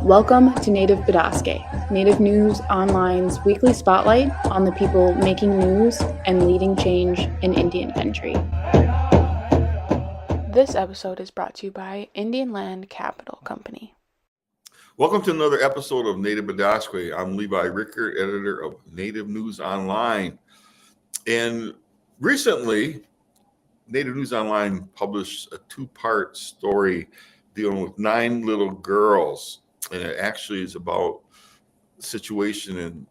Welcome to Native Bidaské, Native News Online's weekly spotlight on the people making news and leading change in Indian country. This episode is brought to you by Indian Land Capital Company. Welcome to another episode of Native Bidaské. I'm Levi, Rickert, editor of Native News Online. And recently, Native News Online published a two-part story dealing with 9 little girls. And it actually is about the situation in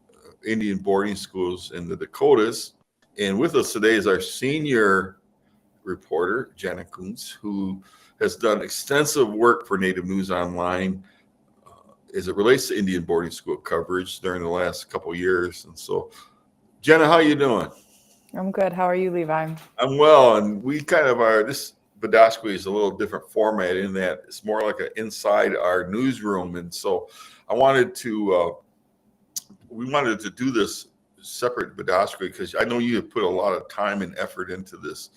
Indian boarding schools in the Dakotas. And with us today is our senior reporter, Jenna Kunze, who has done extensive work for Native News Online as it relates to Indian boarding school coverage during the last couple of years. And so, Jenna, how are you doing? I'm good. How are you, Levi? I'm well, and we kind of are. This Bidaské is a little different format in that it's more like an inside our newsroom, and so we wanted to do this separate Bidaské because I know you have put a lot of time and effort into this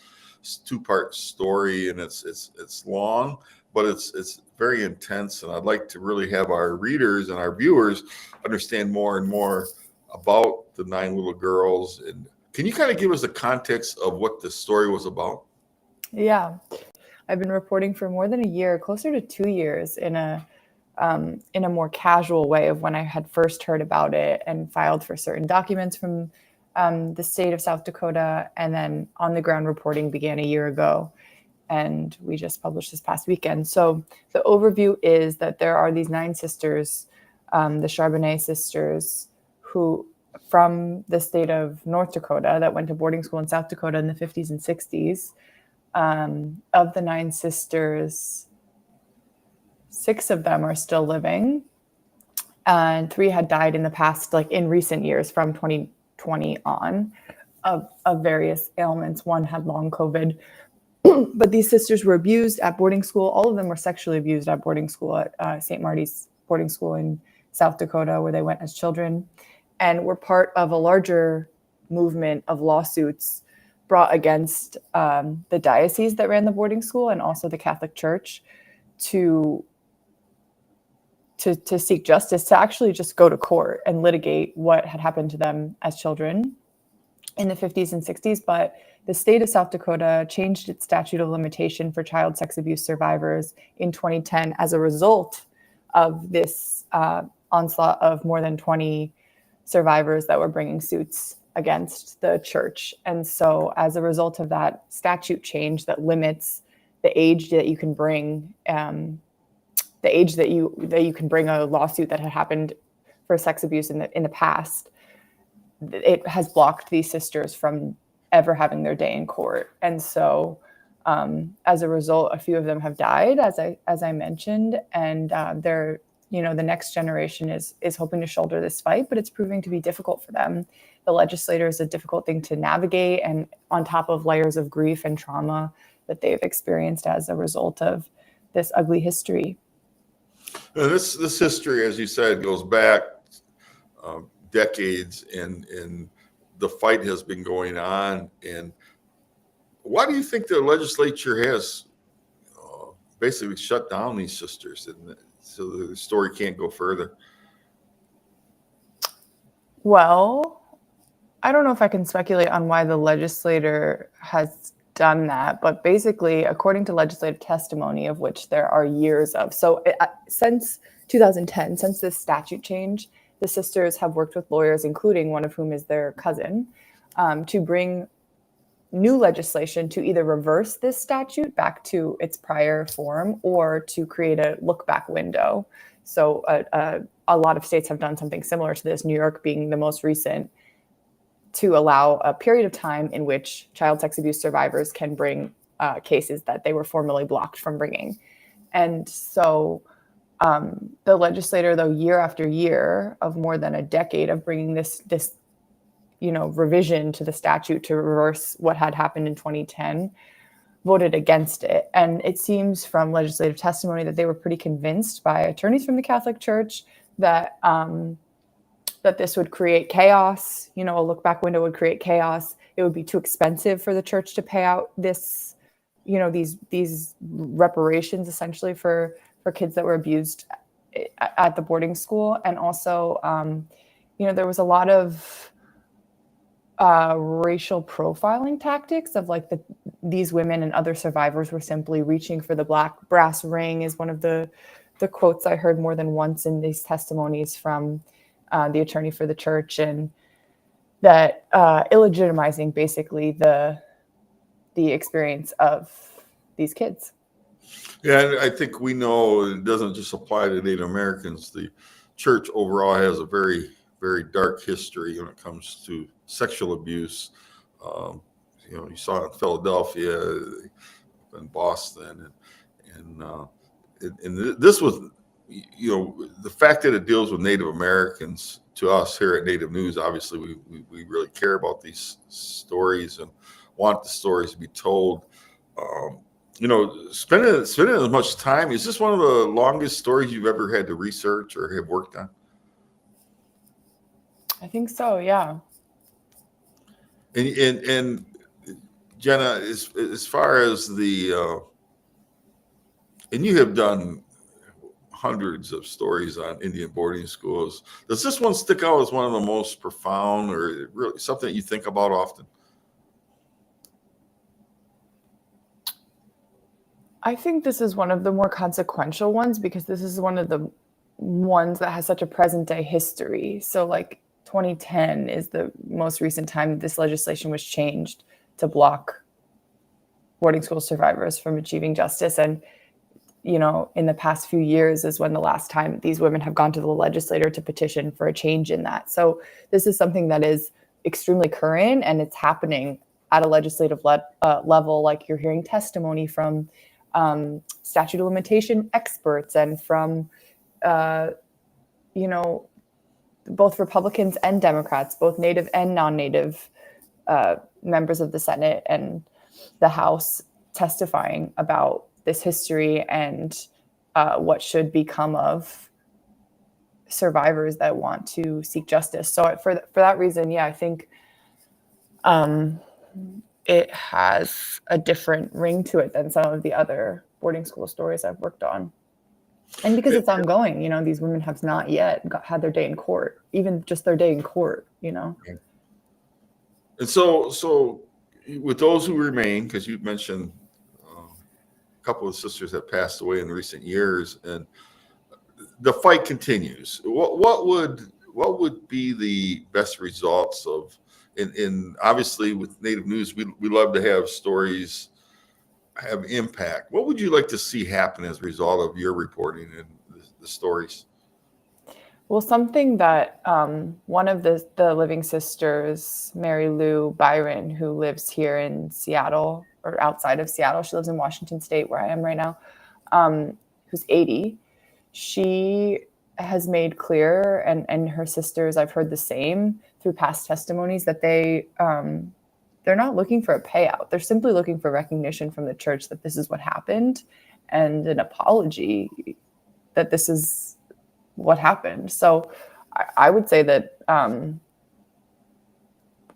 two-part story, and it's long, but it's very intense, and I'd like to really have our readers and our viewers understand more and more about the 9 little girls. And can you kind of give us the context of what the story was about? Yeah, I've been reporting for more than a year, closer to 2 years, in a more casual way of when I had first heard about it and filed for certain documents from the state of South Dakota, and then on the ground reporting began a year ago, and we just published this past weekend. So the overview is that there are these 9 sisters, the Charbonnet sisters, who from the state of North Dakota that went to boarding school in South Dakota in the 50s and 60s. Of the 9 sisters, 6 of them are still living, and 3 had died in the past, like in recent years from 2020 on, of various ailments. 1 had long COVID. But these sisters were abused at boarding school. All of them were sexually abused at boarding school at St. Marty's boarding school in South Dakota, where they went as children, and were part of a larger movement of lawsuits brought against the diocese that ran the boarding school and also the Catholic Church to seek justice, to actually just go to court and litigate what had happened to them as children in the 50s and 60s. But the state of South Dakota changed its statute of limitation for child sex abuse survivors in 2010 as a result of this onslaught of more than 20 survivors that were bringing suits against the church. And so as a result of that statute change that limits the age that you can bring, the age that you can bring a lawsuit that had happened for sex abuse in the past, it has blocked these sisters from ever having their day in court. And so as a result, a few of them have died, as I mentioned, and they're, the next generation is hoping to shoulder this fight, but it's proving to be difficult for them. The legislature is a difficult thing to navigate, and on top of layers of grief and trauma that they've experienced as a result of this ugly history. Now this history, as you said, goes back decades, and the fight has been going on. And why do you think the legislature has basically shut down these sisters, and so the story can't go further? Well, I don't know if I can speculate on why the legislator has done that, but basically, according to legislative testimony, of which there are years of, since 2010, since this statute change, the sisters have worked with lawyers, including one of whom is their cousin, to bring new legislation to either reverse this statute back to its prior form or to create a look-back window. So a lot of states have done something similar to this, New York being the most recent, to allow a period of time in which child sex abuse survivors can bring cases that they were formerly blocked from bringing. And so the legislator, though, year after year of more than a decade of bringing this revision to the statute to reverse what had happened in 2010, voted against it. And it seems from legislative testimony that they were pretty convinced by attorneys from the Catholic Church that that this would create chaos. A look-back window would create chaos. It would be too expensive for the church to pay out this, these reparations essentially for kids that were abused at the boarding school. And also, there was a lot of racial profiling tactics of like these women and other survivors were simply reaching for the black brass ring is one of the quotes I heard more than once in these testimonies from the attorney for the church, and that illegitimizing basically the experience of these kids. Yeah, and I think we know it doesn't just apply to Native Americans. The church overall has a very, very dark history when it comes to sexual abuse. You saw it in Philadelphia, in Boston, and this was, the fact that it deals with Native Americans, to us here at Native News, obviously we really care about these stories and want the stories to be told. Spending as much time, is this one of the longest stories you've ever had to research or have worked on? I think so, yeah. And Jenna, as far as the and you have done hundreds of stories on Indian boarding schools. Does this one stick out as one of the most profound, or really something that you think about often? I think this is one of the more consequential ones because this is one of the ones that has such a present day history. So like 2010 is the most recent time this legislation was changed to block boarding school survivors from achieving justice. And, in the past few years is when the last time these women have gone to the legislature to petition for a change in that. So this is something that is extremely current, and it's happening at a legislative level. Like you're hearing testimony from statute of limitation experts and from, both Republicans and Democrats, both Native and non-Native members of the Senate and the House testifying about this history and what should become of survivors that want to seek justice. So for that reason, yeah, I think it has a different ring to it than some of the other boarding school stories I've worked on. And because it's ongoing, these women have not yet had their day in court, even just their day in court, And so with those who remain, because you mentioned a couple of sisters that passed away in recent years, and the fight continues. What would be the best results of? In obviously with Native News, we love to have stories have impact. What would you like to see happen as a result of your reporting and the stories? Well, something that one of the living sisters, Mary Lou Byron, who lives here in Seattle or outside of Seattle, she lives in Washington State where I am right now, who's 80, she has made clear, and her sisters, I've heard the same through past testimonies, that they're not looking for a payout. They're simply looking for recognition from the church that this is what happened and an apology that this is what happened. So I would say that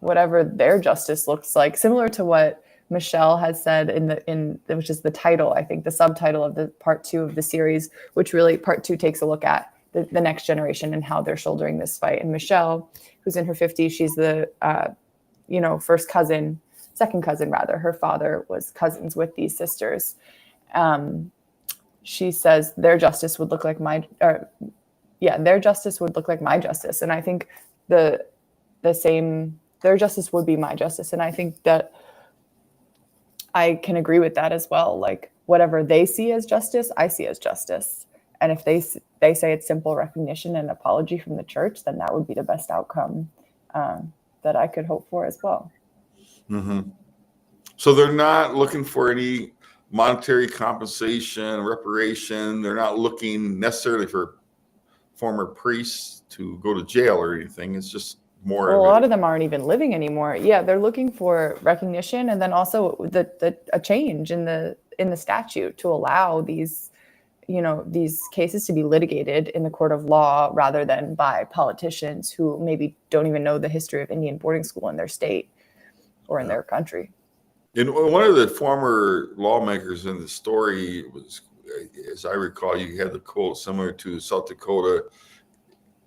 whatever their justice looks like, similar to what Michelle has said in which is the title, I think the subtitle of the part 2 of the series, which really part 2 takes a look at the next generation and how they're shouldering this fight. And Michelle, who's in her 50s, she's the second cousin rather. Her father was cousins with these sisters. She says their justice would look like their justice would look like my justice. And I think the same, their justice would be my justice. And I think that I can agree with that as well. Like whatever they see as justice, I see as justice. And if they say it's simple recognition and apology from the church, then that would be the best outcome that I could hope for as well. Mm-hmm. So they're not looking for any monetary compensation, reparation. They're not looking necessarily for former priests to go to jail or anything. It's just more. Well, a lot of them aren't even living anymore. Yeah, they're looking for recognition, and then also a change in the statute to allow these cases to be litigated in the court of law rather than by politicians who maybe don't even know the history of Indian boarding school in their state or in their country. And one of the former lawmakers in the story was as I recall, you had the quote similar to South Dakota,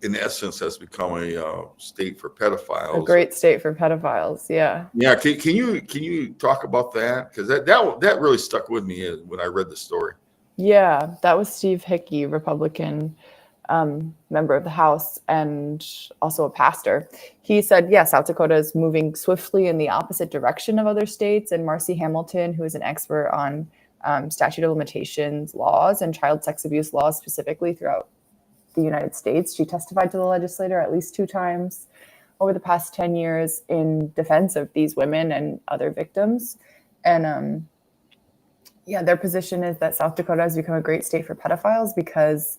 in essence, has become a state for pedophiles. A great state for pedophiles. Yeah. Yeah. Can you talk about that? Because that really stuck with me when I read the story. Yeah, that was Steve Hickey, Republican member of the House and also a pastor. He said, yeah, South Dakota is moving swiftly in the opposite direction of other states. And Marcy Hamilton, who is an expert on statute of limitations laws and child sex abuse laws specifically throughout the United States, she testified to the legislature at least 2 times over the past 10 years in defense of these women and other victims. And yeah, their position is that South Dakota has become a great state for pedophiles because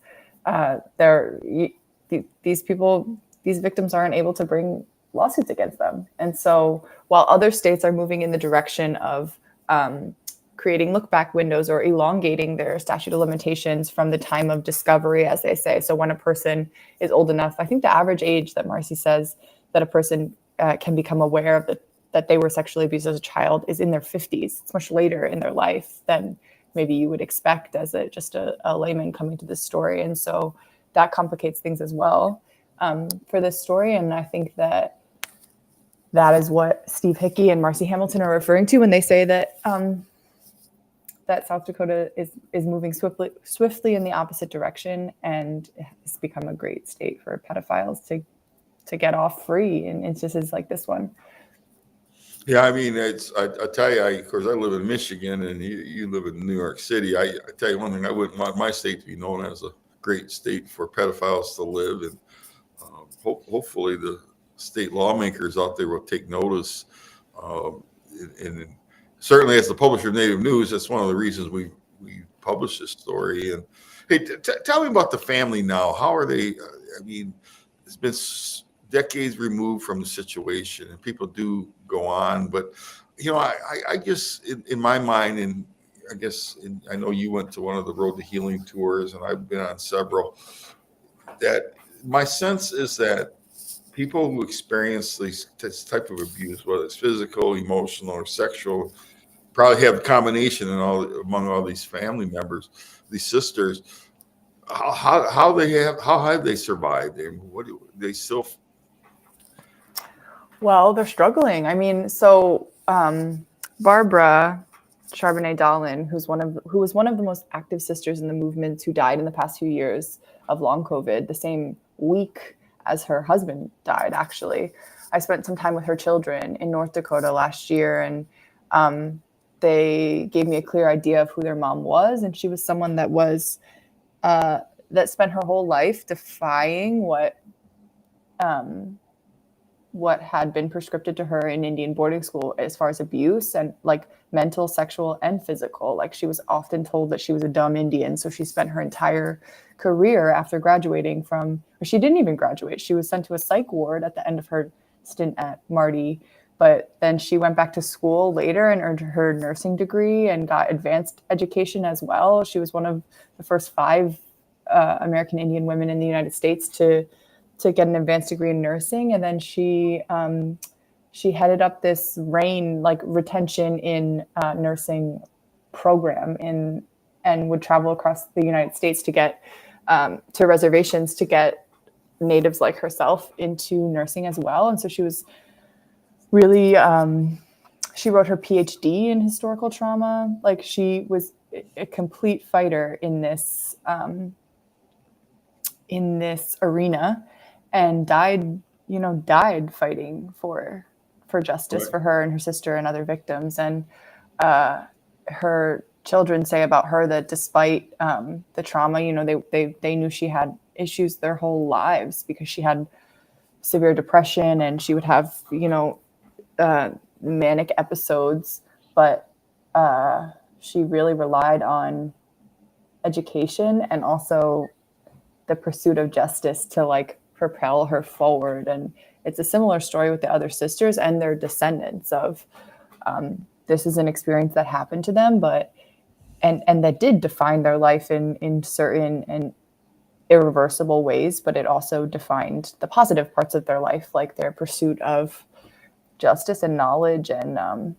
these victims aren't able to bring lawsuits against them. And so while other states are moving in the direction of creating look-back windows or elongating their statute of limitations from the time of discovery, as they say. So when a person is old enough, I think the average age that Marcy says that a person can become aware of that they were sexually abused as a child is in their 50s. It's much later in their life than maybe you would expect as just a layman coming to this story. And so that complicates things as well for this story. And I think that is what Steve Hickey and Marcy Hamilton are referring to when they say that that South Dakota is moving swiftly in the opposite direction and has become a great state for pedophiles to get off free in instances like this one. Yeah, I mean, I tell you, of course, I live in Michigan and you live in New York City. I tell you one thing, I wouldn't want my state to be known as a great state for pedophiles to live. And hopefully the state lawmakers out there will take notice. And certainly as the publisher of Native News, that's one of the reasons we published this story. And hey, tell me about the family now. How are they? I mean, it's been decades removed from the situation and people do go on, but I guess in my mind, and I guess I know you went to one of the Road to Healing tours and I've been on several, that my sense is that people who experience this type of abuse, whether it's physical, emotional, or sexual, probably have a combination among all these family members, these sisters. How have they survived? And what do they still? Well, they're struggling. I mean, so Barbara Charbonnet-Dallin, who was one of the most active sisters in the movement, who died in the past few years of long COVID, the same week as her husband died, actually. I spent some time with her children in North Dakota last year, and they gave me a clear idea of who their mom was. And she was someone that spent her whole life defying what had been prescribed to her in Indian boarding school as far as abuse and like mental, sexual, and physical. Like she was often told that she was a dumb Indian. So she spent her entire career after graduating or she didn't even graduate. She was sent to a psych ward at the end of her stint at Marty. But then she went back to school later and earned her nursing degree and got advanced education as well. She was one of the first 5 American Indian women in the United States to get an advanced degree in nursing. And then she headed up this retention in nursing program and would travel across the United States to get to reservations to get natives like herself into nursing as well. And so she was really, she wrote her PhD in historical trauma. Like she was a complete fighter in this arena. And died fighting for justice for her and her sister and other victims. And her children say about her that despite the trauma, they knew she had issues their whole lives because she had severe depression and she would have, manic episodes. But she really relied on education and also the pursuit of justice to propel her forward. And it's a similar story with the other sisters and their descendants of this is an experience that happened to them, but and that did define their life in certain and irreversible ways, but it also defined the positive parts of their life, like their pursuit of justice and knowledge. And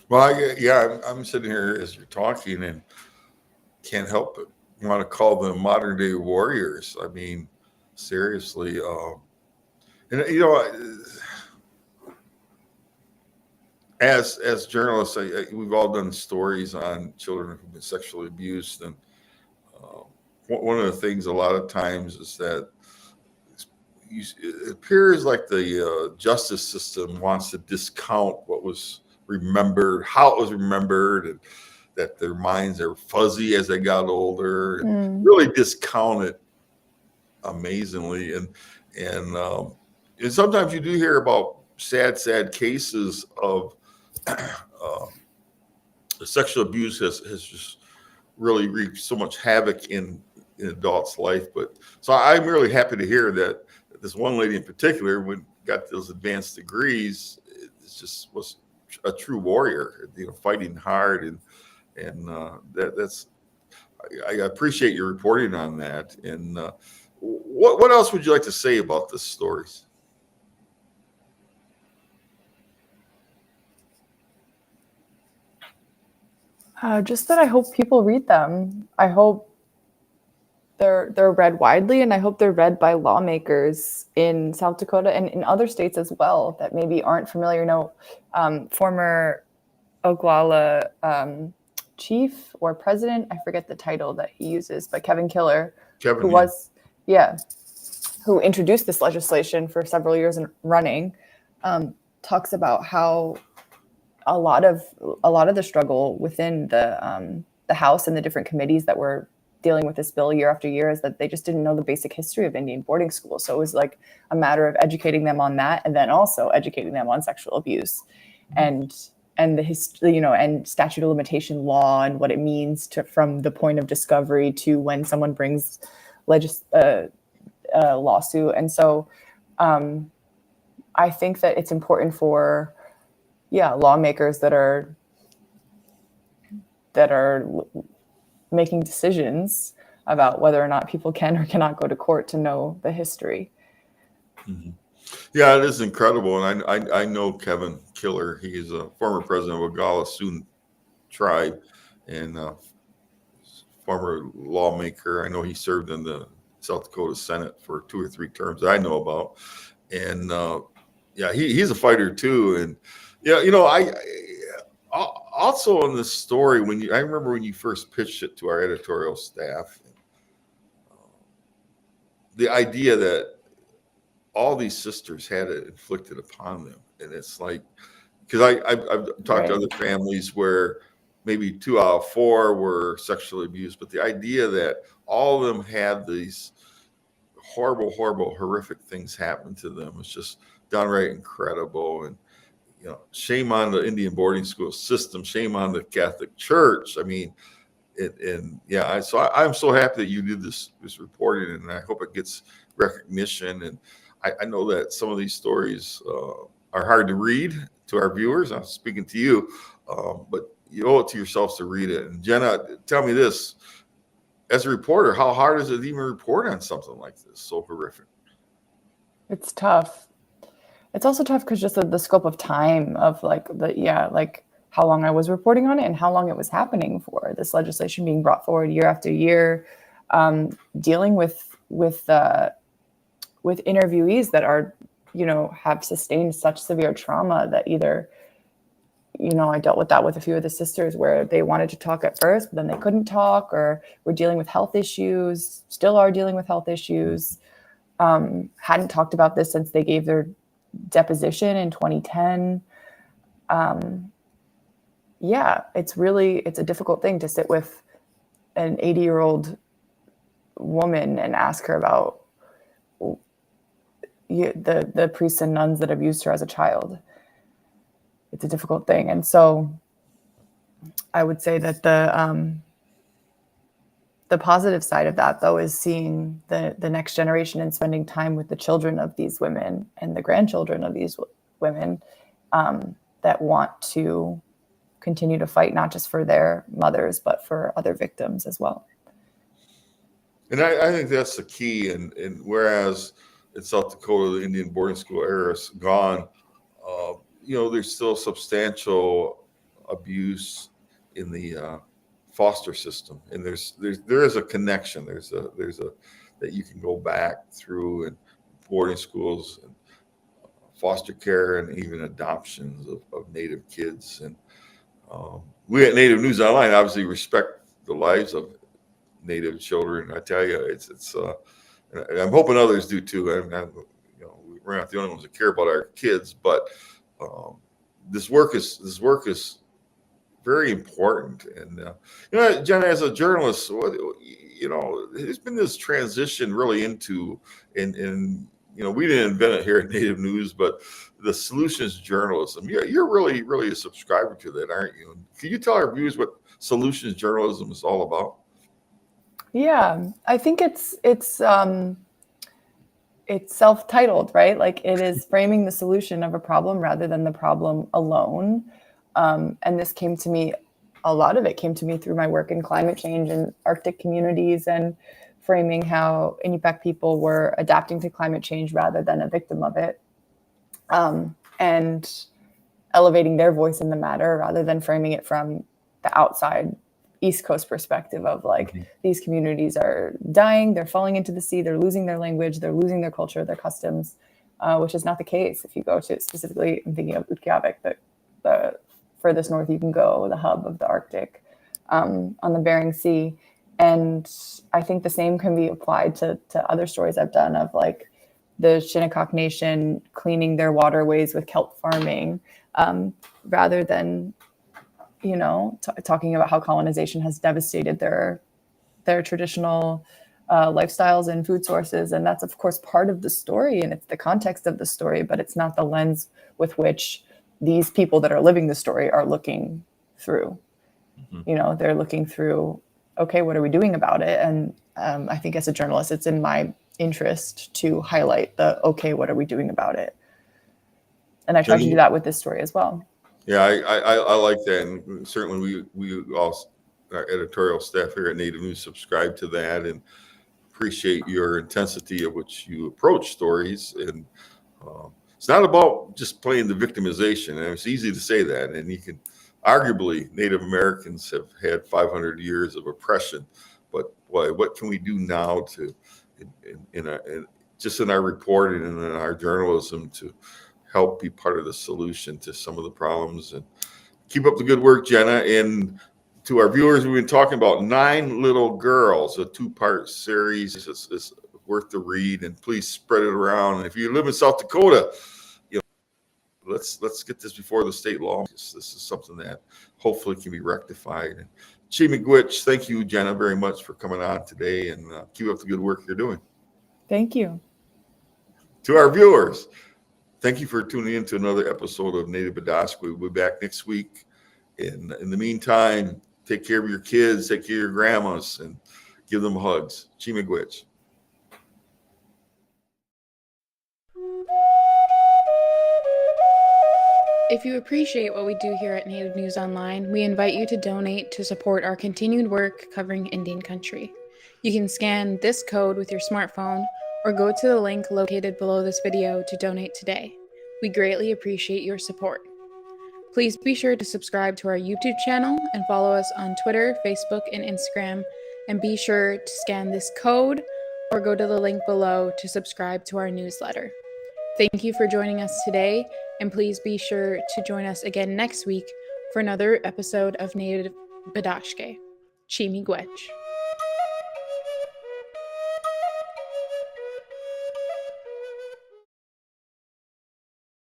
Well, I'm sitting here as you're talking and can't help but want to call them modern day warriors. I mean, seriously. And as journalists, we've all done stories on children who've been sexually abused, and one of the things a lot of times is that it appears like the justice system wants to discount what was remembered, how it was remembered, and that their minds are fuzzy as they got older, and really discount it amazingly. And sometimes you do hear about sad cases of sexual abuse has just really wreaked so much havoc in adults' life. But so I'm really happy to hear that this one lady in particular, when got those advanced degrees, it just was a true warrior, fighting hard, and that's I appreciate your reporting on that. And what else would you like to say about this stories? Just that I hope people read them. I hope they're read widely, and I hope they're read by lawmakers in South Dakota and in other states as well that maybe aren't familiar. Former Oglala chief or president, I forget the title that he uses, but Kevin, who introduced this legislation for several years and running, talks about how a lot of the struggle within the House and the different committees that were dealing with this bill year after year is that they just didn't know the basic history of Indian boarding schools. So it was like a matter of educating them on that, and then also educating them on sexual abuse and the history, and statute of limitation law and what it means from the point of discovery to when someone brings a lawsuit. And so I think that it's important for lawmakers that are making decisions about whether or not people can or cannot go to court to know the history. Mm-hmm. Yeah, it is incredible. And I know Kevin Killer. He is a former president of Oglala Sioux tribe and former lawmaker. I know he served in the South Dakota Senate for 2 or 3 terms that I know about. And he's a fighter too. And I also in this story, I remember when you first pitched it to our editorial staff, the idea that all these sisters had it inflicted upon them. And it's like, because I've talked to other families where maybe 2 out of 4 were sexually abused, but the idea that all of them had these horrible, horrific things happen to them was just downright incredible. And shame on the Indian boarding school system, shame on the Catholic Church. I mean, so I'm so happy that you did this reporting, and I hope it gets recognition. And I know that some of these stories are hard to read to our viewers. I'm speaking to you, but you owe it to yourselves to read it. And Jenna, tell me this: as a reporter, how hard is it to even report on something like this, so horrific? It's tough. It's also tough because just the scope of time of how long I was reporting on it and how long it was happening for, this legislation being brought forward year after year, dealing with interviewees that are, have sustained such severe trauma that either, I dealt with that with a few of the sisters where they wanted to talk at first, but then they couldn't talk, or were dealing with health issues, still are dealing with health issues, hadn't talked about this since they gave their deposition in 2010. It's a difficult thing to sit with an 80-year-old woman and ask her about the priests and nuns that abused her as a child. It's a difficult thing. And so I would say that the positive side of that, though, is seeing the next generation and spending time with the children of these women and the grandchildren of these women that want to continue to fight, not just for their mothers, but for other victims as well. And I think that's the key. And whereas in South Dakota, the Indian boarding school era is gone, there's still substantial abuse in the foster system, and there is a connection. There's a that you can go back through, and boarding schools and foster care and even adoptions of Native kids. And we at Native News Online obviously respect the lives of Native children. I tell you, it's and I'm hoping others do too. We're not the only ones that care about our kids, but this work is very important. And Jenna, as a journalist, there's been this transition really into, and we didn't invent it here at Native News, but the solutions journalism. You're really a subscriber to that, aren't you? Can you tell our viewers what solutions journalism is all about? Yeah, I think it's self-titled, right? Like, it is framing the solution of a problem rather than the problem alone. And this came to me, a lot of it came to me through my work in climate change and Arctic communities, and framing how Inupiaq people were adapting to climate change rather than a victim of it, and elevating their voice in the matter rather than framing it from the outside East Coast perspective of like, these communities are dying, they're falling into the sea, they're losing their language, they're losing their culture, their customs, which is not the case. If you go to, specifically, I'm thinking of Utqiagvik, the furthest north you can go, the hub of the Arctic, on the Bering Sea. And I think the same can be applied to other stories I've done of like the Shinnecock Nation cleaning their waterways with kelp farming, rather than talking about how colonization has devastated their traditional lifestyles and food sources. And that's, of course, part of the story, and it's the context of the story, but it's not the lens with which these people that are living the story are looking through. They're looking through, okay, what are we doing about it? And I think as a journalist, it's in my interest to highlight the, okay, what are we doing about it? And I try to do that with this story as well. Yeah, I like that, and certainly we all, our editorial staff here at Native News, subscribe to that and appreciate your intensity of which you approach stories. And it's not about just playing the victimization, and it's easy to say that. And you can arguably, Native Americans have had 500 years of oppression, but boy, what can we do now to, just in our reporting and in our journalism, to help be part of the solution to some of the problems? And keep up the good work, Jenna. And to our viewers, we've been talking about 9 Little Girls, a 2-part series. It's worth the read, and please spread it around. And if you live in South Dakota, let's get this before the state law. This is something that hopefully can be rectified. And Chi Miigwech, thank you, Jenna, very much for coming on today, and keep up the good work you're doing. Thank you. To our viewers, thank you for tuning in to another episode of Native Bidaské. We'll be back next week. In the meantime, take care of your kids, take care of your grandmas, and give them hugs. Chi Miigwech. If you appreciate what we do here at Native News Online, we invite you to donate to support our continued work covering Indian country. You can scan this code with your smartphone or go to the link located below this video to donate today. We greatly appreciate your support. Please be sure to subscribe to our YouTube channel and follow us on Twitter, Facebook, and Instagram. And be sure to scan this code or go to the link below to subscribe to our newsletter. Thank you for joining us today, and please be sure to join us again next week for another episode of Native Bidaské. Chi Miigwech.